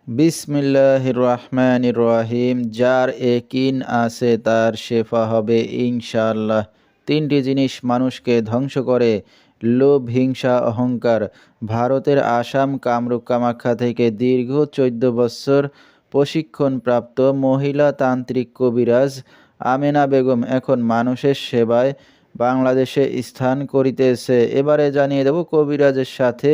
বিসমিল্লাহির রহমানির রহিম। যার একিন আছে তার শেফা হবে ইনশাআল্লাহ। তিনটি জিনিস মানুষকে ধ্বংস করে: লোভ, হিংসা, অহংকার। ভারতের আসাম কামরূপ কামাখ্যা থেকে দীর্ঘ 14 বছর প্রশিক্ষণপ্রাপ্ত মহিলা তান্ত্রিক কবিরাজ আমেনা বেগম এখন মানুষের সেবায় বাংলাদেশে স্থান করিতেছে। এবারে জানিয়ে দেব কবিরাজের সাথে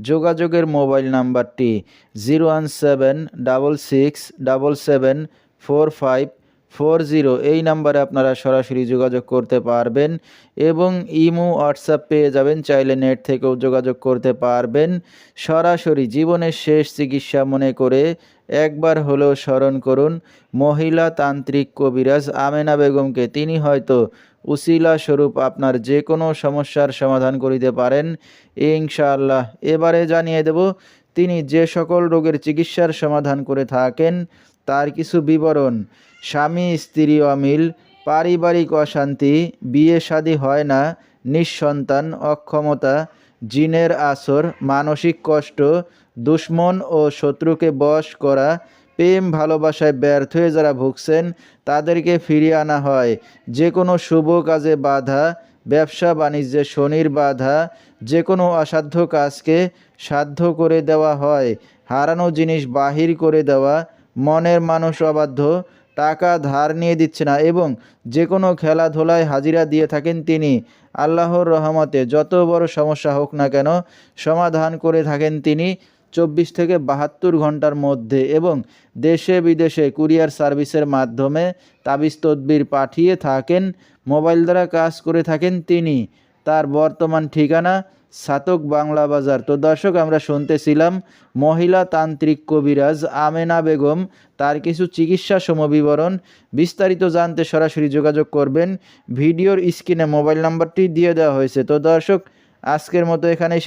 যোগাযোগের মোবাইল নাম্বারটি 01766774540। এই নাম্বারে আপনারা সরাসরি যোগাযোগ করতে পারবেন এবং ইমো হোয়াটসঅ্যাপ পেয়ে যাবেন। চাইলে নেট থেকেও যোগাযোগ করতে পারবেন। সরাসরি জীবনের শেষ চিকিৎসা মনে করে একবার হলেও স্মরণ করুন মহিলা তান্ত্রিক কবিরাজ আমেনা বেগমকে। তিনি হয়তো উসিলা স্বরূপ আপনার যে কোনো সমস্যার সমাধান করিতে পারেন ইনশাআল্লাহ। এবারে জানিয়ে দেব তিনি যে সকল রোগের চিকিৎসার সমাধান করে থাকেন তার কিছু বিবরণ: স্বামী স্ত্রী অমিল, পারিবারিক অশান্তি, বিয়ে শাদী হয় না, নিঃসন্তান, অক্ষমতা, জিনের আসর, মানসিক কষ্ট, দুশ্মন ও শত্রুকে বশ করা, প্রেম ভালোবাসায় ব্যর্থ হয়ে যারা ভুগছেন তাদেরকে ফিরিয়ে আনা হয়, যে কোনো শুভ কাজে বাধা, ব্যবসা বাণিজ্যে শনির বাধা, যে কোনো অসাধ্য কাজকে সাধ্য করে দেওয়া হয়, হারানো জিনিস বাহির করে দেওয়া, মনের মানুষ অবাধ্য, টাকা ধার নিয়ে দিচ্ছে না এবং যে কোনো খেলাধুলায় হাজিরা দিয়ে থাকেন তিনি। আল্লাহর রহমতে যত বড় সমস্যা হোক না কেন সমাধান করে থাকেন তিনি 24 থেকে 72 ঘন্টার মধ্যে এবং দেশে বিদেশে কুরিয়ার সার্ভিসের মাধ্যমে তাবিজ তদবির পাঠিয়ে থাকেন। মোবাইল দ্বারা কাজ করে থাকেন তিনি। তার বর্তমান ঠিকানা ছাতক বাংলা বাজার। তো দর্শক, আমরা শুনতেছিলাম মহিলা তান্ত্রিক কবিরাজ আমেনা বেগম, তার কিছু চিকিৎসা সমবিবরণ। বিস্তারিত জানতে সরাসরি যোগাযোগ করবেন। ভিডিওর স্ক্রিনে মোবাইল নাম্বারটি দিয়ে দেওয়া হয়েছে। তো দর্শক, আজকের মতো এখানেই শেষ।